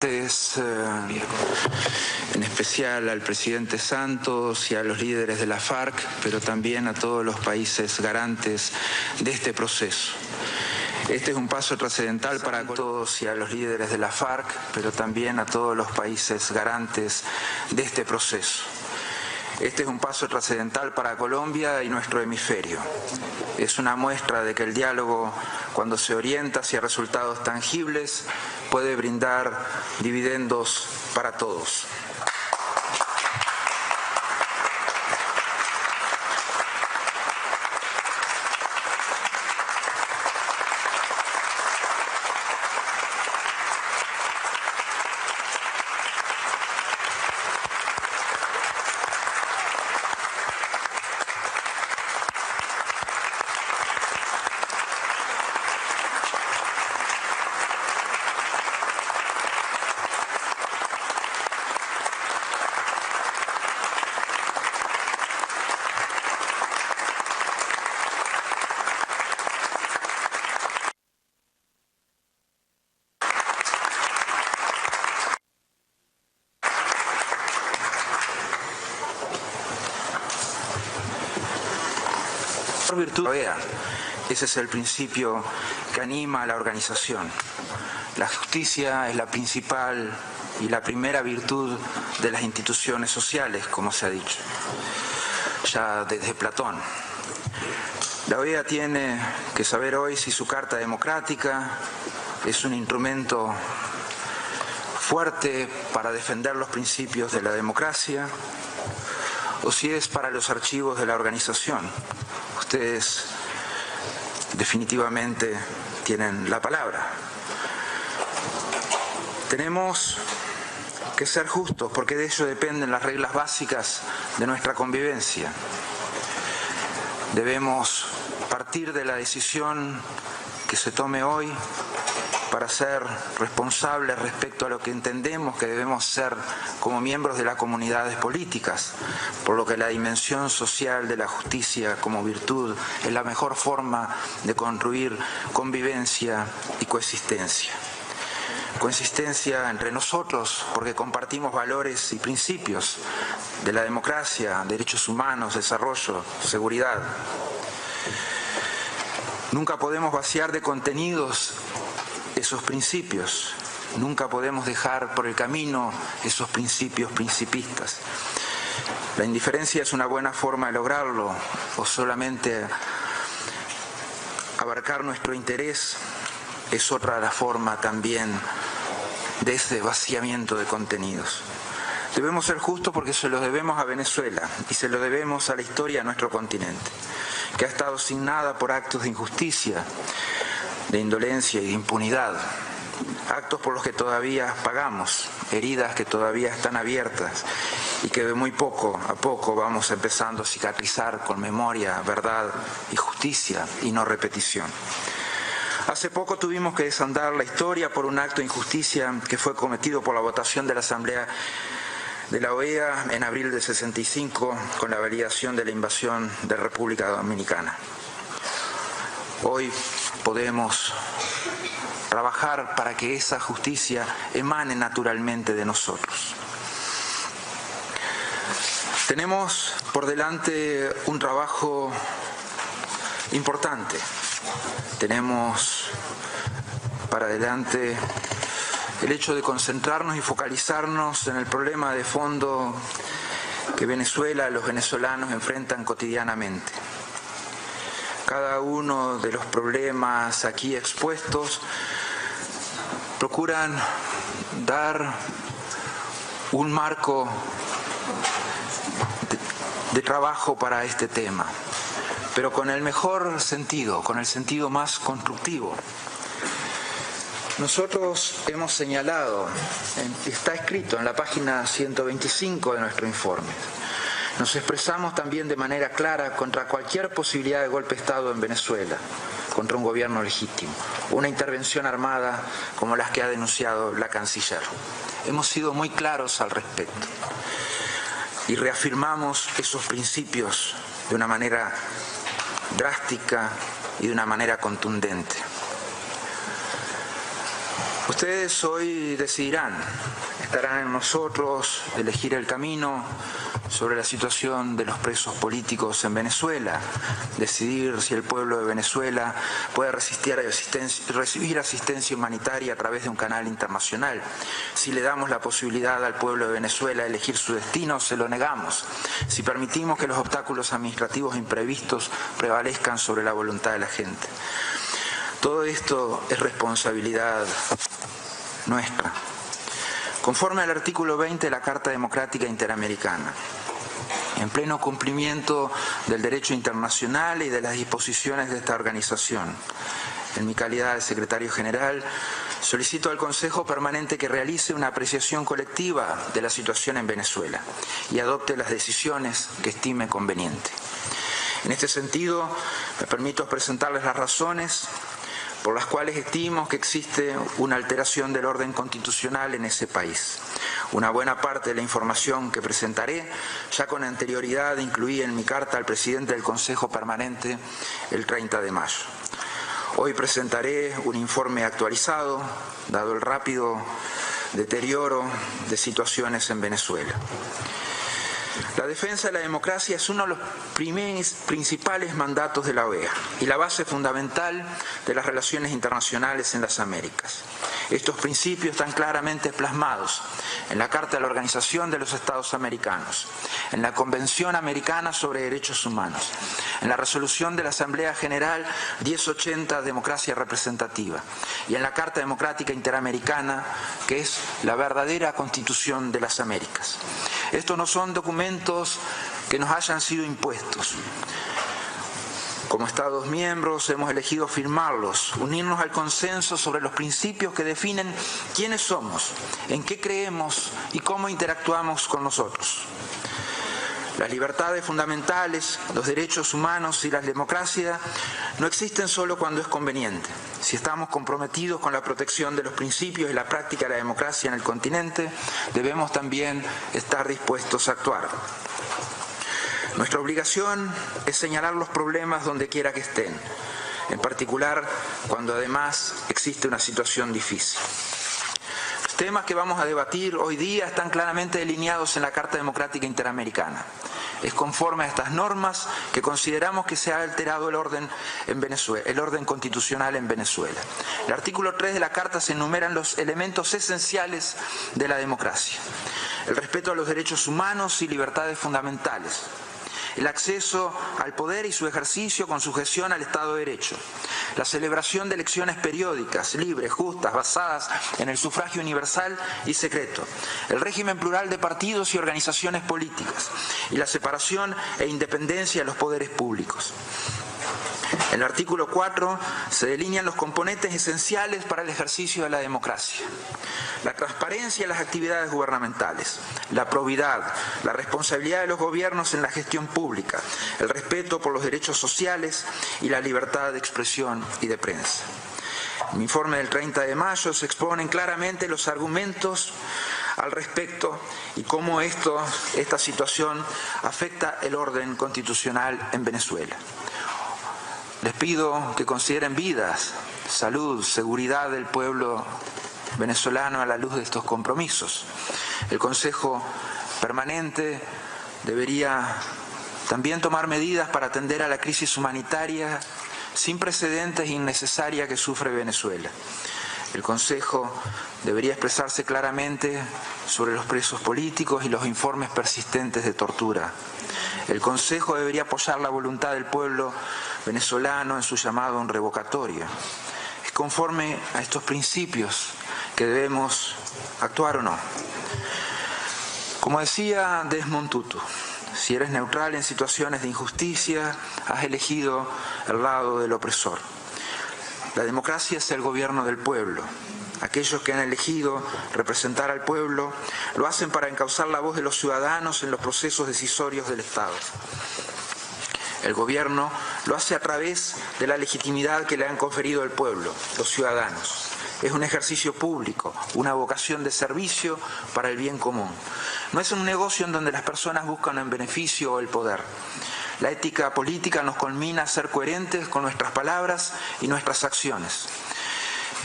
En especial al presidente Santos y a los líderes de la FARC, pero también a todos los países garantes de este proceso. Este es un paso trascendental para todos y a los líderes de la FARC, pero también a todos los países garantes de este proceso. Este es un paso trascendental para Colombia y nuestro hemisferio. Es una muestra de que el diálogo, cuando se orienta hacia resultados tangibles, puede brindar dividendos para todos. Virtud. Ese es el principio que anima a la organización. La justicia es la principal y la primera virtud de las instituciones sociales, como se ha dicho, ya desde Platón. La OEA tiene que saber hoy si su Carta Democrática es un instrumento fuerte para defender los principios de la democracia o si es para los archivos de la organización. Ustedes definitivamente tienen la palabra. Tenemos que ser justos porque de ello dependen las reglas básicas de nuestra convivencia. Debemos partir de la decisión que se tome hoy para ser responsables respecto a lo que entendemos que debemos ser como miembros de las comunidades políticas, por lo que la dimensión social de la justicia como virtud es la mejor forma de construir convivencia y coexistencia. Coexistencia entre nosotros porque compartimos valores y principios de la democracia, derechos humanos, desarrollo, seguridad. Nunca podemos vaciar de contenidos esos principios. Nunca podemos dejar por el camino esos principios principistas. La indiferencia es una buena forma de lograrlo, o solamente abarcar nuestro interés es otra la forma también de ese vaciamiento de contenidos. Debemos ser justos porque se lo debemos a Venezuela y se lo debemos a la historia de nuestro continente, que ha estado signada por actos de injusticia, de indolencia y de impunidad, actos por los que todavía pagamos, heridas que todavía están abiertas y que de muy poco a poco vamos empezando a cicatrizar con memoria, verdad y justicia y no repetición. Hace poco tuvimos que desandar la historia por un acto de injusticia que fue cometido por la votación de la Asamblea de la OEA en abril del 65 con la validación de la invasión de República Dominicana. Hoy podemos trabajar para que esa justicia emane naturalmente de nosotros. Tenemos por delante un trabajo importante. Tenemos para adelante el hecho de concentrarnos y focalizarnos en el problema de fondo que Venezuela, los venezolanos enfrentan cotidianamente. Cada uno de los problemas aquí expuestos procuran dar un marco de trabajo para este tema, pero con el mejor sentido, con el sentido más constructivo. Nosotros hemos señalado, está escrito en la página 125 de nuestro informe, nos expresamos también de manera clara contra cualquier posibilidad de golpe de Estado en Venezuela, contra un gobierno legítimo, una intervención armada como las que ha denunciado la canciller. Hemos sido muy claros al respecto y reafirmamos esos principios de una manera drástica y de una manera contundente. Ustedes hoy decidirán, estarán en nosotros elegir el camino sobre la situación de los presos políticos en Venezuela, decidir si el pueblo de Venezuela puede recibir asistencia humanitaria a través de un canal internacional. Si le damos la posibilidad al pueblo de Venezuela de elegir su destino, se lo negamos. Si permitimos que los obstáculos administrativos imprevistos prevalezcan sobre la voluntad de la gente. Todo esto es responsabilidad nuestra. Conforme al artículo 20 de la Carta Democrática Interamericana, en pleno cumplimiento del derecho internacional y de las disposiciones de esta organización, en mi calidad de secretario general, solicito al Consejo Permanente que realice una apreciación colectiva de la situación en Venezuela y adopte las decisiones que estime conveniente. En este sentido, me permito presentarles las razones por las cuales estimo que existe una alteración del orden constitucional en ese país. Una buena parte de la información que presentaré ya con anterioridad incluí en mi carta al presidente del Consejo Permanente el 30 de mayo. Hoy presentaré un informe actualizado, dado el rápido deterioro de situaciones en Venezuela. La defensa de la democracia es uno de los principales mandatos de la OEA y la base fundamental de las relaciones internacionales en las Américas. Estos principios están claramente plasmados en la Carta de la Organización de los Estados Americanos, en la Convención Americana sobre Derechos Humanos, en la resolución de la Asamblea General 1080 Democracia Representativa y en la Carta Democrática Interamericana, que es la verdadera Constitución de las Américas. Estos no son documentos que nos hayan sido impuestos. Como Estados miembros hemos elegido firmarlos, unirnos al consenso sobre los principios que definen quiénes somos, en qué creemos y cómo interactuamos con nosotros. Las libertades fundamentales, los derechos humanos y la democracia no existen solo cuando es conveniente. Si estamos comprometidos con la protección de los principios y la práctica de la democracia en el continente, debemos también estar dispuestos a actuar. Nuestra obligación es señalar los problemas donde quiera que estén, en particular cuando además existe una situación difícil. Los temas que vamos a debatir hoy día están claramente delineados en la Carta Democrática Interamericana. Es conforme a estas normas que consideramos que se ha alterado el orden constitucional en Venezuela. En el artículo 3 de la Carta se enumeran los elementos esenciales de la democracia: el respeto a los derechos humanos y libertades fundamentales, el acceso al poder y su ejercicio con sujeción al Estado de Derecho, la celebración de elecciones periódicas, libres, justas, basadas en el sufragio universal y secreto, el régimen plural de partidos y organizaciones políticas y la separación e independencia de los poderes públicos. En el artículo 4 se delinean los componentes esenciales para el ejercicio de la democracia: la transparencia en las actividades gubernamentales, la probidad, la responsabilidad de los gobiernos en la gestión pública, el respeto por los derechos sociales y la libertad de expresión y de prensa. En mi informe del 30 de mayo se exponen claramente los argumentos al respecto y cómo esta situación afecta el orden constitucional en Venezuela. Les pido que consideren vidas, salud, seguridad del pueblo venezolano a la luz de estos compromisos. El Consejo Permanente debería también tomar medidas para atender a la crisis humanitaria sin precedentes e innecesaria que sufre Venezuela. El Consejo debería expresarse claramente sobre los presos políticos y los informes persistentes de tortura. El Consejo debería apoyar la voluntad del pueblo venezolano en su llamado a un revocatorio. Es conforme a estos principios que debemos actuar o no. Como decía Desmond Tutu, si eres neutral en situaciones de injusticia, has elegido el lado del opresor. La democracia es el gobierno del pueblo. Aquellos que han elegido representar al pueblo lo hacen para encauzar la voz de los ciudadanos en los procesos decisorios del Estado. El gobierno lo hace a través de la legitimidad que le han conferido el pueblo, los ciudadanos. Es un ejercicio público, una vocación de servicio para el bien común. No es un negocio en donde las personas buscan el beneficio o el poder. La ética política nos conmina a ser coherentes con nuestras palabras y nuestras acciones.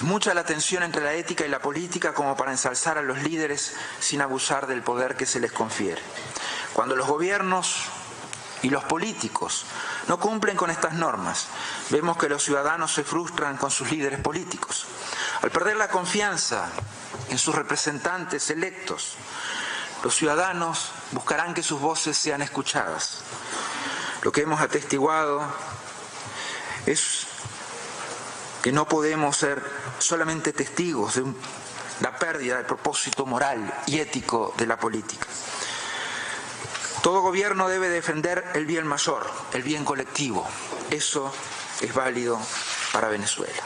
Mucha la tensión entre la ética y la política como para ensalzar a los líderes sin abusar del poder que se les confiere. Cuando los gobiernos y los políticos no cumplen con estas normas, vemos que los ciudadanos se frustran con sus líderes políticos. Al perder la confianza en sus representantes electos, los ciudadanos buscarán que sus voces sean escuchadas. Lo que hemos atestiguado es que no podemos ser solamente testigos de la pérdida del propósito moral y ético de la política. Todo gobierno debe defender el bien mayor, el bien colectivo. Eso es válido para Venezuela.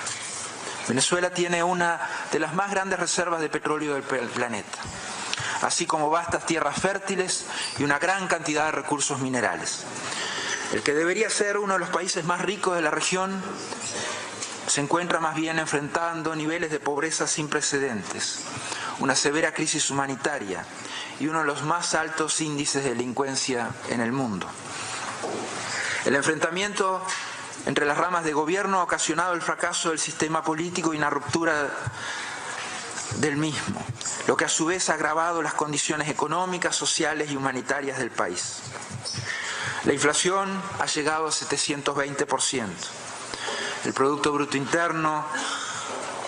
Venezuela tiene una de las más grandes reservas de petróleo del planeta, así como vastas tierras fértiles y una gran cantidad de recursos minerales. El que debería ser uno de los países más ricos de la región se encuentra más bien enfrentando niveles de pobreza sin precedentes, una severa crisis humanitaria y uno de los más altos índices de delincuencia en el mundo. El enfrentamiento entre las ramas de gobierno ha ocasionado el fracaso del sistema político y una ruptura del mismo, lo que a su vez ha agravado las condiciones económicas, sociales y humanitarias del país. La inflación ha llegado a 720%. El Producto Bruto Interno,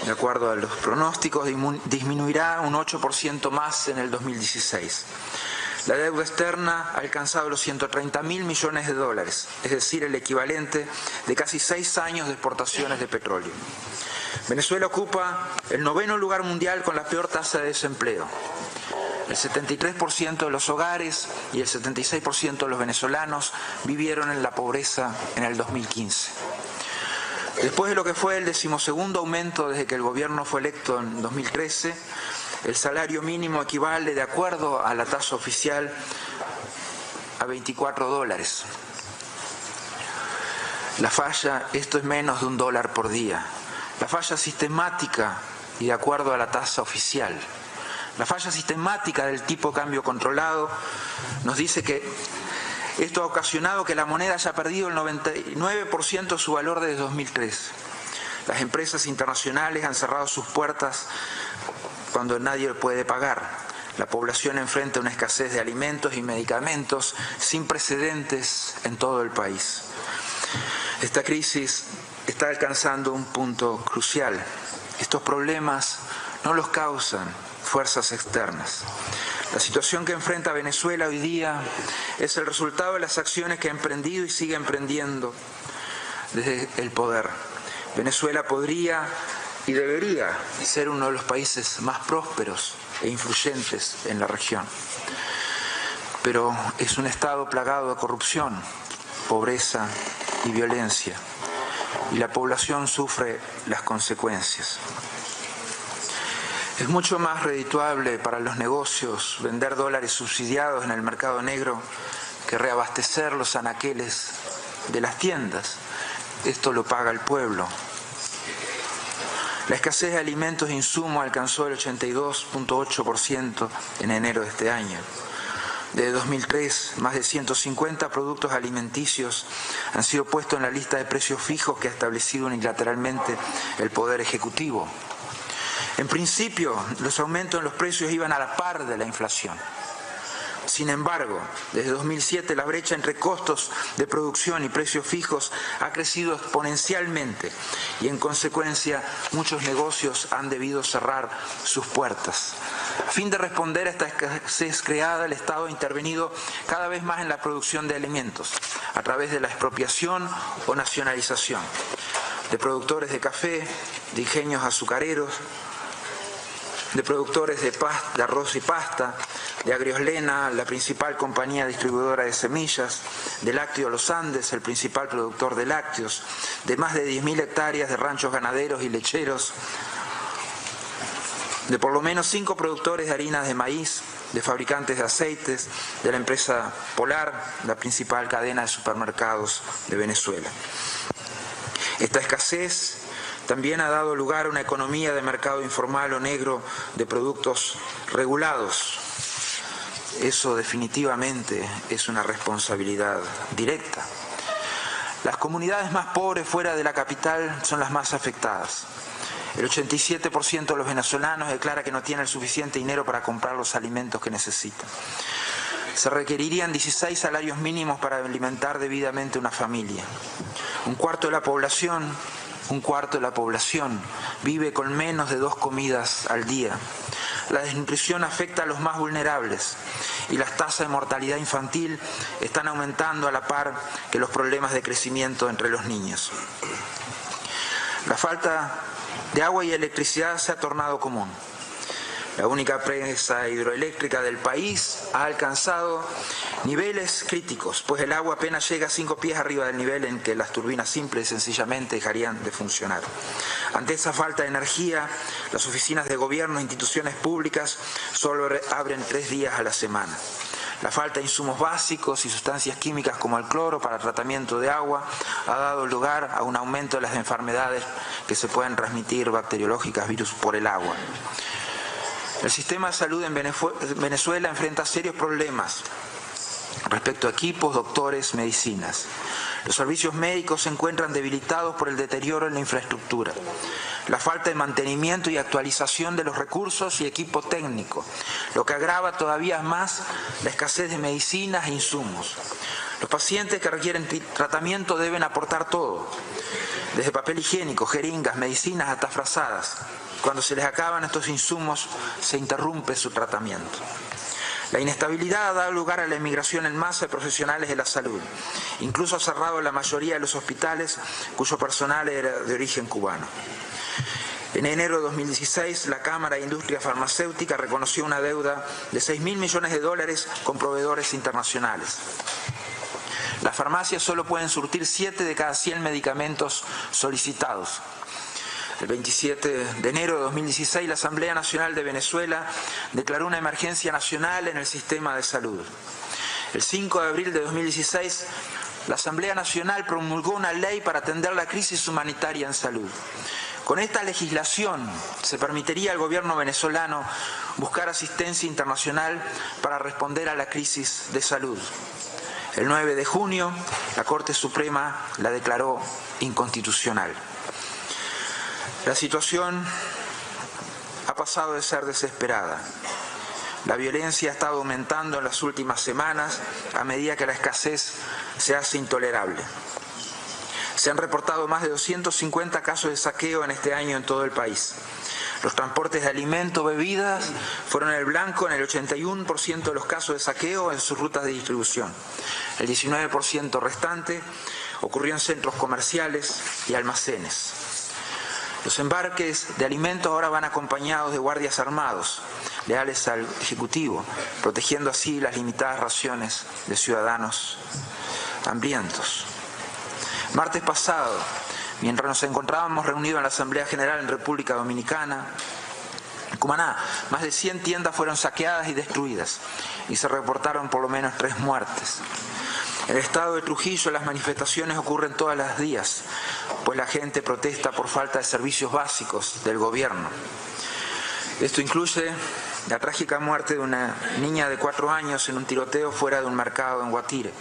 de acuerdo a los pronósticos, disminuirá un 8% más en el 2016. La deuda externa ha alcanzado los 130.000 millones de dólares, es decir, el equivalente de casi 6 años de exportaciones de petróleo. Venezuela ocupa el 9º lugar mundial con la peor tasa de desempleo. El 73% de los hogares y el 76% de los venezolanos vivieron en la pobreza en el 2015. Después de lo que fue el 12º aumento desde que el gobierno fue electo en 2013, el salario mínimo equivale, de acuerdo a la tasa oficial, a $24. La falla, esto es menos de $1 por día. La falla sistemática, y de acuerdo a la tasa oficial, la falla sistemática del tipo de cambio controlado nos dice que esto ha ocasionado que la moneda haya perdido el 99% de su valor desde 2003. Las empresas internacionales han cerrado sus puertas cuando nadie puede pagar. La población enfrenta una escasez de alimentos y medicamentos sin precedentes en todo el país. Esta crisis está alcanzando un punto crucial. Estos problemas no los causan fuerzas externas. La situación que enfrenta Venezuela hoy día es el resultado de las acciones que ha emprendido y sigue emprendiendo desde el poder. Venezuela podría y debería ser uno de los países más prósperos e influyentes en la región. Pero es un estado plagado de corrupción, pobreza y violencia, y la población sufre las consecuencias. Es mucho más redituable para los negocios vender dólares subsidiados en el mercado negro que reabastecer los anaqueles de las tiendas. Esto lo paga el pueblo. La escasez de alimentos e insumos alcanzó el 82.8% en enero de este año. Desde 2003, más de 150 productos alimenticios han sido puestos en la lista de precios fijos que ha establecido unilateralmente el Poder Ejecutivo. En principio, los aumentos en los precios iban a la par de la inflación. Sin embargo, desde 2007 la brecha entre costos de producción y precios fijos ha crecido exponencialmente y en consecuencia muchos negocios han debido cerrar sus puertas. A fin de responder a esta escasez creada, el Estado ha intervenido cada vez más en la producción de alimentos a través de la expropiación o nacionalización de productores de café, de ingenios azucareros, de productores de arroz y pasta, de Agrioslena, la principal compañía distribuidora de semillas, de Lácteo Los Andes, el principal productor de lácteos, de más de 10.000 hectáreas de ranchos ganaderos y lecheros, de por lo menos 5 productores de harinas de maíz, de fabricantes de aceites, de la empresa Polar, la principal cadena de supermercados de Venezuela. Esta escasez también ha dado lugar a una economía de mercado informal o negro de productos regulados. Eso definitivamente es una responsabilidad directa. Las comunidades más pobres fuera de la capital son las más afectadas. El 87% de los venezolanos declara que no tiene el suficiente dinero para comprar los alimentos que necesitan. Se requerirían 16 salarios mínimos para alimentar debidamente una familia. Un cuarto de la población vive con menos de 2 comidas al día. La desnutrición afecta a los más vulnerables y las tasas de mortalidad infantil están aumentando a la par que los problemas de crecimiento entre los niños. La falta de agua y electricidad se ha tornado común. La única presa hidroeléctrica del país ha alcanzado niveles críticos, pues el agua apenas llega a 5 pies arriba del nivel en que las turbinas simples y sencillamente dejarían de funcionar. Ante esa falta de energía, las oficinas de gobierno e instituciones públicas solo abren 3 días a la semana. La falta de insumos básicos y sustancias químicas como el cloro para el tratamiento de agua ha dado lugar a un aumento de las enfermedades que se pueden transmitir bacteriológicas, virus, por el agua. El sistema de salud en Venezuela enfrenta serios problemas respecto a equipos, doctores, medicinas. Los servicios médicos se encuentran debilitados por el deterioro en la infraestructura, la falta de mantenimiento y actualización de los recursos y equipo técnico, lo que agrava todavía más la escasez de medicinas e insumos. Los pacientes que requieren tratamiento deben aportar todo, desde papel higiénico, jeringas, medicinas hasta frazadas. Cuando se les acaban estos insumos, se interrumpe su tratamiento. La inestabilidad ha dado lugar a la emigración en masa de profesionales de la salud. Incluso ha cerrado la mayoría de los hospitales cuyo personal era de origen cubano. En enero de 2016, la Cámara de Industria Farmacéutica reconoció una deuda de $6.000 millones con proveedores internacionales. Las farmacias solo pueden surtir 7 de cada 100 medicamentos solicitados. El 27 de enero de 2016, la Asamblea Nacional de Venezuela declaró una emergencia nacional en el sistema de salud. El 5 de abril de 2016, la Asamblea Nacional promulgó una ley para atender la crisis humanitaria en salud. Con esta legislación se permitiría al gobierno venezolano buscar asistencia internacional para responder a la crisis de salud. El 9 de junio, la Corte Suprema la declaró inconstitucional. La situación ha pasado de ser desesperada. La violencia ha estado aumentando en las últimas semanas a medida que la escasez se hace intolerable. Se han reportado más de 250 casos de saqueo en este año en todo el país. Los transportes de alimentos, bebidas, fueron el blanco en el 81% de los casos de saqueo en sus rutas de distribución. El 19% restante ocurrió en centros comerciales y almacenes. Los embarques de alimentos ahora van acompañados de guardias armados, leales al Ejecutivo, protegiendo así las limitadas raciones de ciudadanos hambrientos. Martes pasado, mientras nos encontrábamos reunidos en la Asamblea General en República Dominicana, en Cumaná, más de 100 tiendas fueron saqueadas y destruidas y se reportaron por lo menos 3 muertes. En el estado de Trujillo las manifestaciones ocurren todos los días, pues la gente protesta por falta de servicios básicos del gobierno. Esto incluye la trágica muerte de una niña de 4 años en un tiroteo fuera de un mercado en Guatire.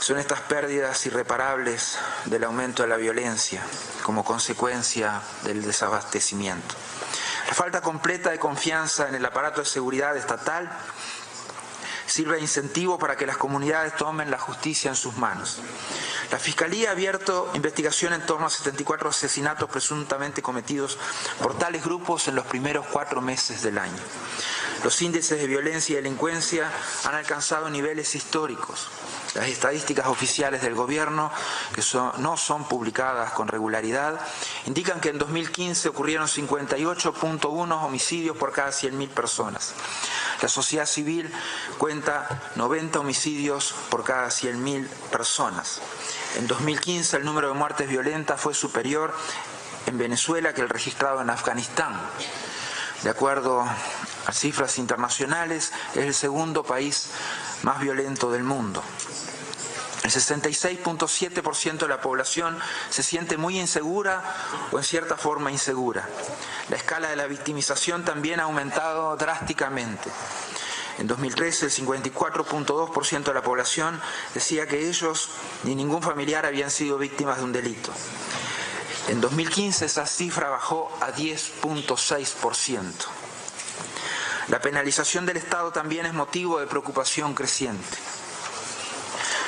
Son estas pérdidas irreparables del aumento de la violencia como consecuencia del desabastecimiento. La falta completa de confianza en el aparato de seguridad estatal sirve de incentivo para que las comunidades tomen la justicia en sus manos. La Fiscalía ha abierto investigación en torno a 74 asesinatos presuntamente cometidos por tales grupos en los primeros 4 meses del año. Los índices de violencia y delincuencia han alcanzado niveles históricos. Las estadísticas oficiales del gobierno, que no son publicadas con regularidad, indican que en 2015 ocurrieron 58.1 homicidios por cada 100.000 personas. La sociedad civil cuenta 90 homicidios por cada 100.000 personas. En 2015 el número de muertes violentas fue superior en Venezuela que el registrado en Afganistán. De acuerdo a cifras internacionales, es el segundo país más violento del mundo. El 66.7% de la población se siente muy insegura o en cierta forma insegura. La escala de la victimización también ha aumentado drásticamente. En 2013, el 54.2% de la población decía que ellos ni ningún familiar habían sido víctimas de un delito. En 2015 esa cifra bajó a 10.6%. La penalización del Estado también es motivo de preocupación creciente.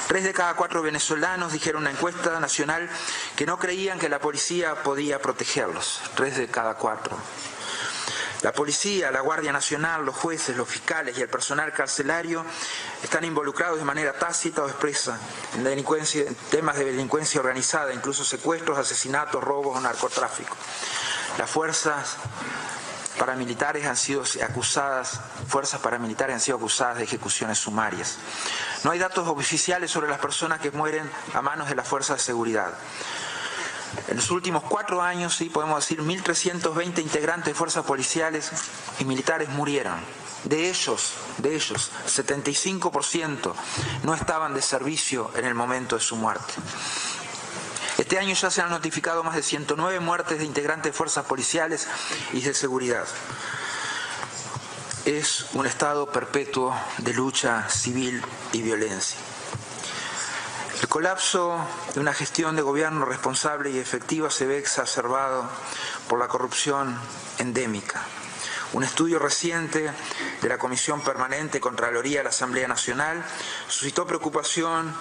3 de cada 4 venezolanos dijeron en una encuesta nacional que no creían que la policía podía protegerlos. 3 de cada 4. La policía, la Guardia Nacional, los jueces, los fiscales y el personal carcelario están involucrados de manera tácita o expresa en temas de delincuencia organizada, incluso secuestros, asesinatos, robos o narcotráfico. Las fuerzas paramilitares han sido acusadas de ejecuciones sumarias. No hay datos oficiales sobre las personas que mueren a manos de las fuerzas de seguridad. En los últimos 4 años, sí, podemos decir, 1.320 integrantes de fuerzas policiales y militares murieron. De ellos, 75% no estaban de servicio en el momento de su muerte. Este año ya se han notificado más de 109 muertes de integrantes de fuerzas policiales y de seguridad. Es un estado perpetuo de lucha civil y violencia. El colapso de una gestión de gobierno responsable y efectiva se ve exacerbado por la corrupción endémica. Un estudio reciente de la Comisión Permanente Contraloría de la Asamblea Nacional suscitó preocupación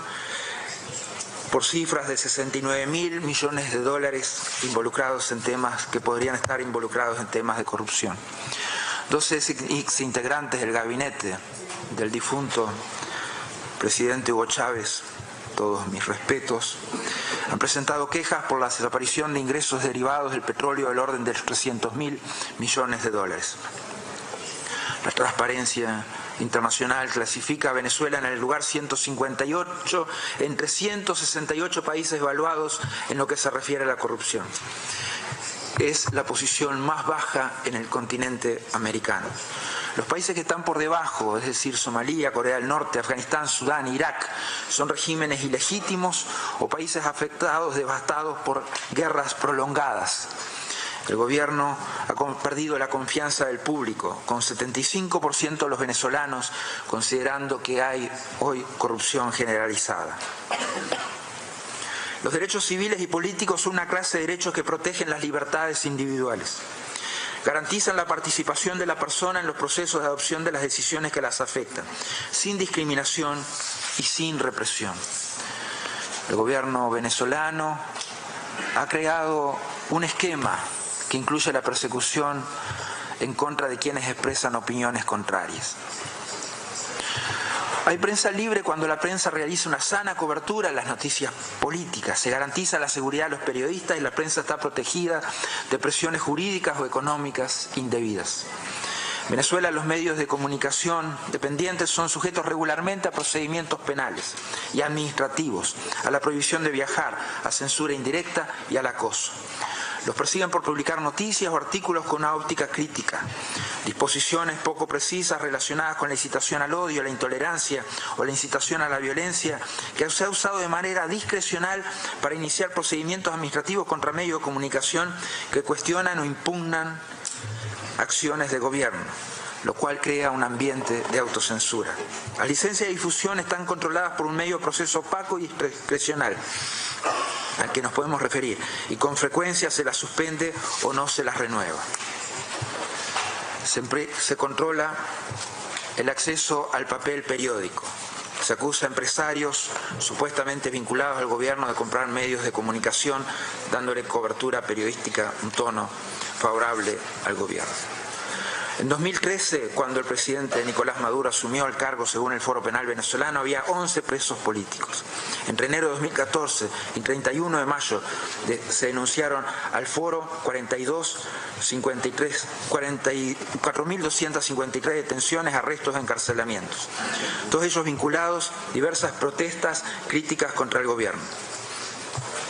por cifras de 69.000 millones de dólares involucrados en temas que podrían estar involucrados en temas de corrupción. 12 exintegrantes del gabinete del difunto presidente Hugo Chávez, todos mis respetos, han presentado quejas por la desaparición de ingresos derivados del petróleo del orden de 300.000 millones de dólares. La Transparencia Internacional clasifica a Venezuela en el lugar 158 entre 168 países evaluados en lo que se refiere a la corrupción. Es la posición más baja en el continente americano. Los países que están por debajo, es decir, Somalia, Corea del Norte, Afganistán, Sudán, Irak, son regímenes ilegítimos o países afectados, devastados por guerras prolongadas. El gobierno ha perdido la confianza del público, con 75% de los venezolanos considerando que hay hoy corrupción generalizada. Los derechos civiles y políticos son una clase de derechos que protegen las libertades individuales. Garantizan la participación de la persona en los procesos de adopción de las decisiones que las afectan, sin discriminación y sin represión. El gobierno venezolano ha creado un esquema que incluye la persecución en contra de quienes expresan opiniones contrarias. Hay prensa libre cuando la prensa realiza una sana cobertura de las noticias políticas. Se garantiza la seguridad de los periodistas y la prensa está protegida de presiones jurídicas o económicas indebidas. En Venezuela, los medios de comunicación dependientes son sujetos regularmente a procedimientos penales y administrativos, a la prohibición de viajar, a censura indirecta y al acoso. Los persiguen por publicar noticias o artículos con una óptica crítica. Disposiciones poco precisas relacionadas con la incitación al odio, la intolerancia o la incitación a la violencia, que se ha usado de manera discrecional para iniciar procedimientos administrativos contra medios de comunicación que cuestionan o impugnan acciones de gobierno, lo cual crea un ambiente de autocensura. Las licencias de difusión están controladas por un medio de proceso opaco y discrecional, al que nos podemos referir, y con frecuencia se las suspende o no se las renueva. Se controla el acceso al papel periódico. Se acusa a empresarios supuestamente vinculados al gobierno de comprar medios de comunicación, dándole cobertura periodística, un tono favorable al gobierno. En 2013, cuando el presidente Nicolás Maduro asumió el cargo según el Foro Penal venezolano, había 11 presos políticos. Entre enero de 2014 y 31 de mayo se denunciaron al Foro 4.253 detenciones, arrestos, encarcelamientos. Todos ellos vinculados a diversas protestas críticas contra el gobierno.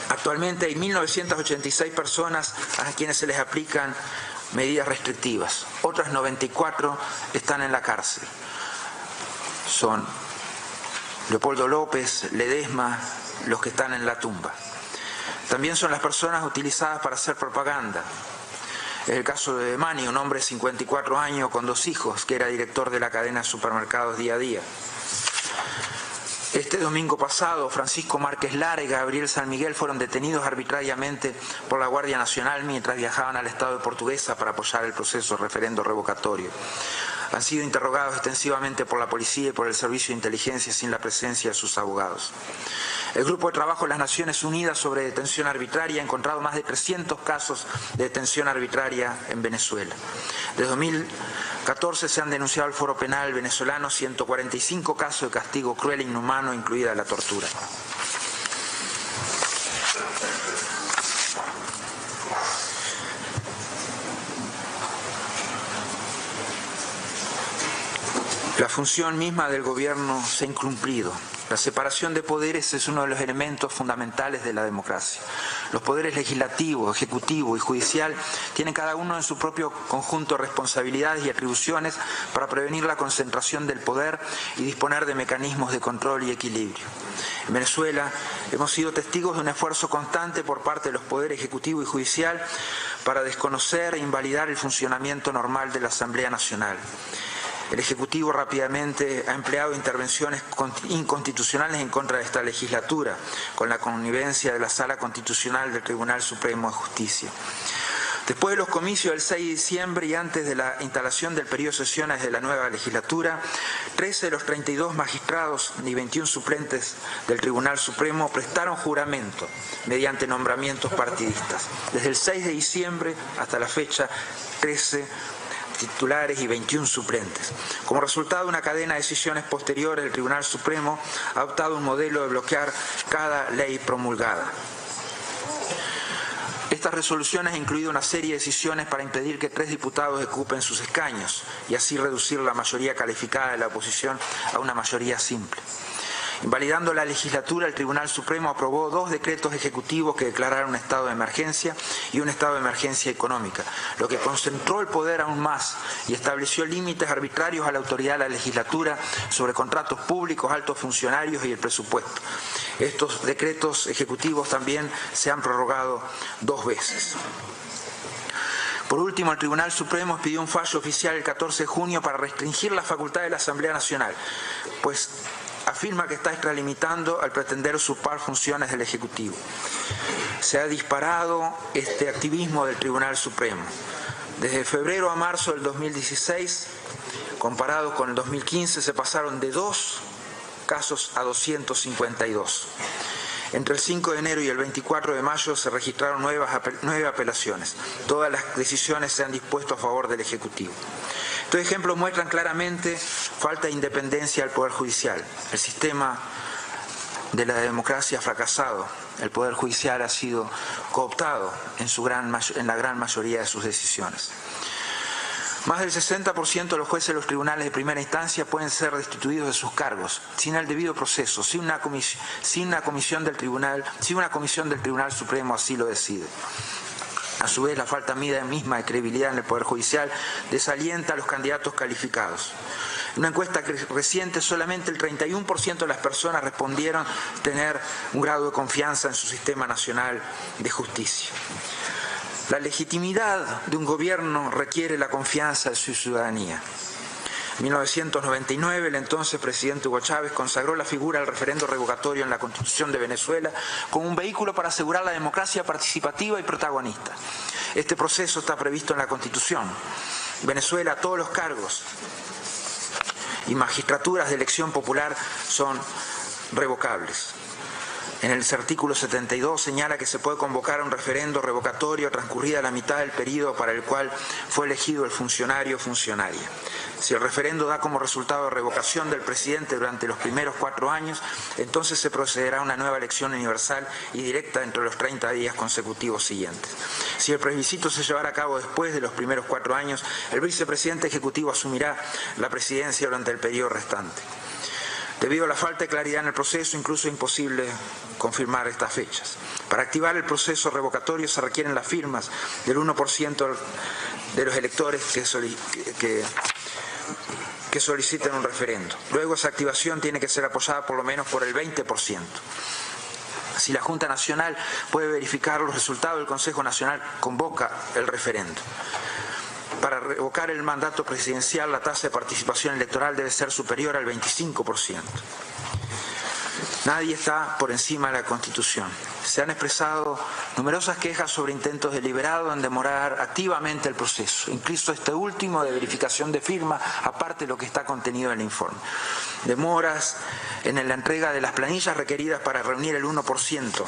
Actualmente hay 1.986 personas a quienes se les aplican medidas restrictivas. Otras 94 están en la cárcel. Son Leopoldo López, Ledesma, los que están en la tumba. También son las personas utilizadas para hacer propaganda. Es el caso de Mani, un hombre de 54 años con 2 hijos, que era director de la cadena de supermercados Día a Día. Este domingo pasado, Francisco Márquez Lara y Gabriel San Miguel fueron detenidos arbitrariamente por la Guardia Nacional mientras viajaban al Estado de Portuguesa para apoyar el proceso de referendo revocatorio. Han sido interrogados extensivamente por la policía y por el Servicio de Inteligencia sin la presencia de sus abogados. El Grupo de Trabajo de las Naciones Unidas sobre Detención Arbitraria ha encontrado más de 300 casos de detención arbitraria en Venezuela. Desde 2014 se han denunciado al Foro Penal venezolano 145 casos de castigo cruel e inhumano, incluida la tortura. La función misma del gobierno se ha incumplido. La separación de poderes es uno de los elementos fundamentales de la democracia. Los poderes legislativo, ejecutivo y judicial tienen cada uno en su propio conjunto responsabilidades y atribuciones para prevenir la concentración del poder y disponer de mecanismos de control y equilibrio. En Venezuela hemos sido testigos de un esfuerzo constante por parte de los poderes ejecutivo y judicial para desconocer e invalidar el funcionamiento normal de la Asamblea Nacional. El Ejecutivo rápidamente ha empleado intervenciones inconstitucionales en contra de esta legislatura, con la connivencia de la Sala Constitucional del Tribunal Supremo de Justicia. Después de los comicios del 6 de diciembre y antes de la instalación del periodo de sesiones de la nueva legislatura, 13 de los 32 magistrados y 21 suplentes del Tribunal Supremo prestaron juramento mediante nombramientos partidistas. Desde el 6 de diciembre hasta la fecha, 13 titulares y 21 suplentes. Como resultado de una cadena de decisiones posteriores, el Tribunal Supremo ha adoptado un modelo de bloquear cada ley promulgada. Estas resoluciones han incluido una serie de decisiones para impedir que 3 diputados ocupen sus escaños y así reducir la mayoría calificada de la oposición a una mayoría simple. Invalidando la legislatura, el Tribunal Supremo aprobó 2 decretos ejecutivos que declararon un estado de emergencia y un estado de emergencia económica, lo que concentró el poder aún más y estableció límites arbitrarios a la autoridad de la legislatura sobre contratos públicos, altos funcionarios y el presupuesto. Estos decretos ejecutivos también se han prorrogado 2 veces. Por último, el Tribunal Supremo pidió un fallo oficial el 14 de junio para restringir la facultad de la Asamblea Nacional, pues afirma que está extralimitando al pretender usurpar funciones del Ejecutivo. Se ha disparado este activismo del Tribunal Supremo. Desde febrero a marzo del 2016, comparado con el 2015, se pasaron de 2 casos a 252. Entre el 5 de enero y el 24 de mayo se registraron 9 apelaciones. Todas las decisiones se han dispuesto a favor del Ejecutivo. Estos ejemplos muestran claramente falta de independencia del Poder Judicial. El sistema de la democracia ha fracasado. El Poder Judicial ha sido cooptado en la gran mayoría de sus decisiones. Más del 60% de los jueces de los tribunales de primera instancia pueden ser destituidos de sus cargos, sin el debido proceso, si una comisión del Tribunal Supremo así lo decide. A su vez, la falta misma de credibilidad en el Poder Judicial desalienta a los candidatos calificados. En una encuesta reciente, solamente el 31% de las personas respondieron tener un grado de confianza en su sistema nacional de justicia. La legitimidad de un gobierno requiere la confianza de su ciudadanía. En 1999, el entonces presidente Hugo Chávez consagró la figura del referendo revocatorio en la Constitución de Venezuela como un vehículo para asegurar la democracia participativa y protagonista. Este proceso está previsto en la Constitución. En Venezuela, todos los cargos y magistraturas de elección popular son revocables. En el artículo 72 señala que se puede convocar a un referendo revocatorio transcurrida la mitad del periodo para el cual fue elegido el funcionario o funcionaria. Si el referendo da como resultado revocación del presidente durante los primeros 4 años, entonces se procederá a una nueva elección universal y directa entre los 30 días consecutivos siguientes. Si el plebiscito se llevara a cabo después de los primeros 4 años, el vicepresidente ejecutivo asumirá la presidencia durante el periodo restante. Debido a la falta de claridad en el proceso, incluso es imposible confirmar estas fechas. Para activar el proceso revocatorio se requieren las firmas del 1% de los electores que soliciten un referendo. Luego esa activación tiene que ser apoyada por lo menos por el 20%. Si la Junta Nacional puede verificar los resultados, el Consejo Nacional convoca el referendo. Para revocar el mandato presidencial, la tasa de participación electoral debe ser superior al 25%. Nadie está por encima de la Constitución. Se han expresado numerosas quejas sobre intentos deliberados en demorar activamente el proceso, incluso este último de verificación de firma, aparte de lo que está contenido en el informe. Demoras en la entrega de las planillas requeridas para reunir el 1%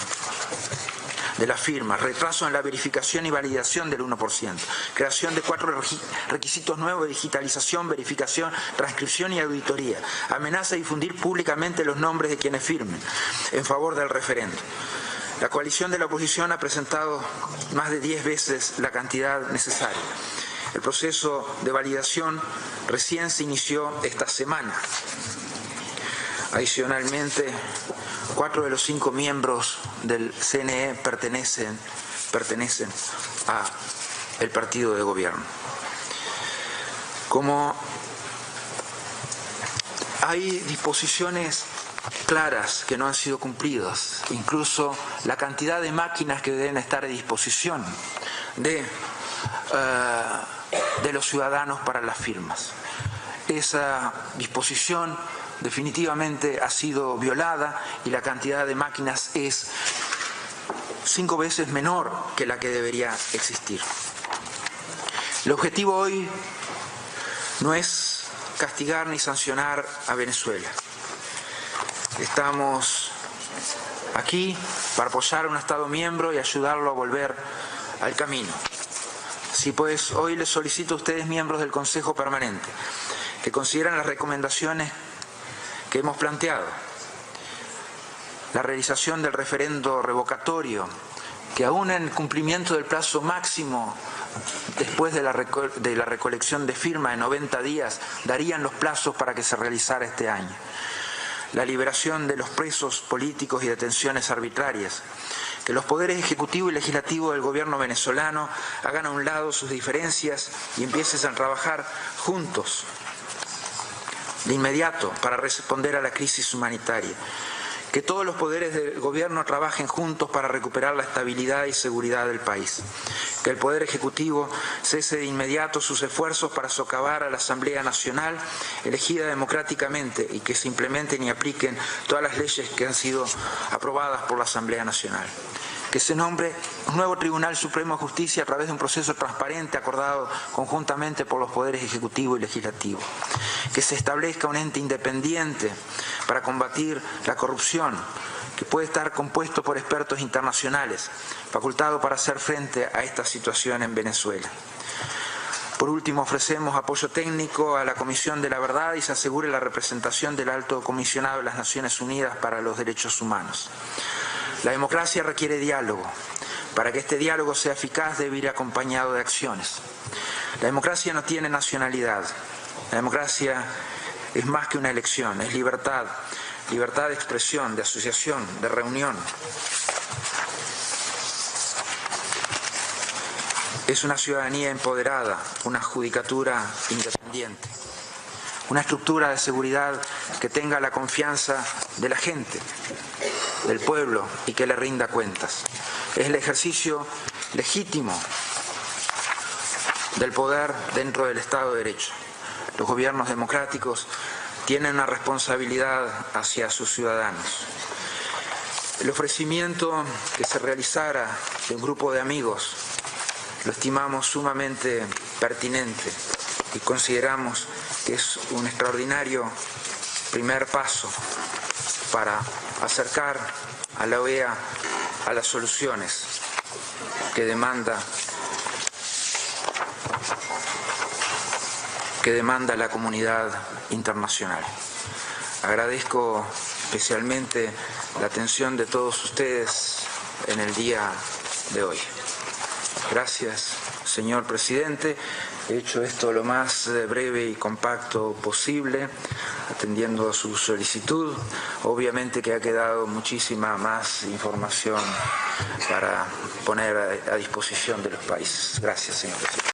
de las firmas, retraso en la verificación y validación del 1%, creación de 4 requisitos nuevos de digitalización, verificación, transcripción y auditoría, amenaza de difundir públicamente los nombres de quienes firmen en favor del referendo. La coalición de la oposición ha presentado más de 10 veces la cantidad necesaria. El proceso de validación recién se inició esta semana. Adicionalmente, 4 de los 5 miembros del CNE pertenecen al partido de gobierno. Como hay disposiciones claras que no han sido cumplidas, incluso la cantidad de máquinas que deben estar a disposición de los ciudadanos para las firmas. Esa disposición definitivamente ha sido violada y la cantidad de máquinas es 5 veces menor que la que debería existir. El objetivo hoy no es castigar ni sancionar a Venezuela. Estamos aquí para apoyar a un Estado miembro y ayudarlo a volver al camino. Así pues, hoy les solicito a ustedes, miembros del Consejo Permanente, que consideren las recomendaciones que hemos planteado. La realización del referendo revocatorio, que aún en el cumplimiento del plazo máximo después de la recolección de firmas de 90 días, darían los plazos para que se realizara este año. La liberación de los presos políticos y detenciones arbitrarias. Que los poderes ejecutivo y legislativo del gobierno venezolano hagan a un lado sus diferencias y empiecen a trabajar juntos de inmediato para responder a la crisis humanitaria. Que todos los poderes del gobierno trabajen juntos para recuperar la estabilidad y seguridad del país. Que el Poder Ejecutivo cese de inmediato sus esfuerzos para socavar a la Asamblea Nacional elegida democráticamente y que se implementen y apliquen todas las leyes que han sido aprobadas por la Asamblea Nacional. Que se nombre un nuevo Tribunal Supremo de Justicia a través de un proceso transparente acordado conjuntamente por los poderes ejecutivo y legislativo. Que se establezca un ente independiente para combatir la corrupción, que puede estar compuesto por expertos internacionales, facultado para hacer frente a esta situación en Venezuela. Por último, ofrecemos apoyo técnico a la Comisión de la Verdad y se asegure la representación del Alto Comisionado de las Naciones Unidas para los Derechos Humanos. La democracia requiere diálogo. Para que este diálogo sea eficaz debe ir acompañado de acciones. La democracia no tiene nacionalidad. La democracia es más que una elección, es libertad. Libertad de expresión, de asociación, de reunión. Es una ciudadanía empoderada, una judicatura independiente. Una estructura de seguridad que tenga la confianza de la gente, del pueblo y que le rinda cuentas. Es el ejercicio legítimo del poder dentro del Estado de Derecho. Los gobiernos democráticos tienen una responsabilidad hacia sus ciudadanos. El ofrecimiento que se realizara de un grupo de amigos lo estimamos sumamente pertinente y consideramos que es un extraordinario primer paso para acercar a la OEA a las soluciones que demanda la comunidad internacional. Agradezco especialmente la atención de todos ustedes en el día de hoy. Gracias, señor presidente. He hecho esto lo más breve y compacto posible, atendiendo a su solicitud. Obviamente que ha quedado muchísima más información para poner a disposición de los países. Gracias, señor presidente.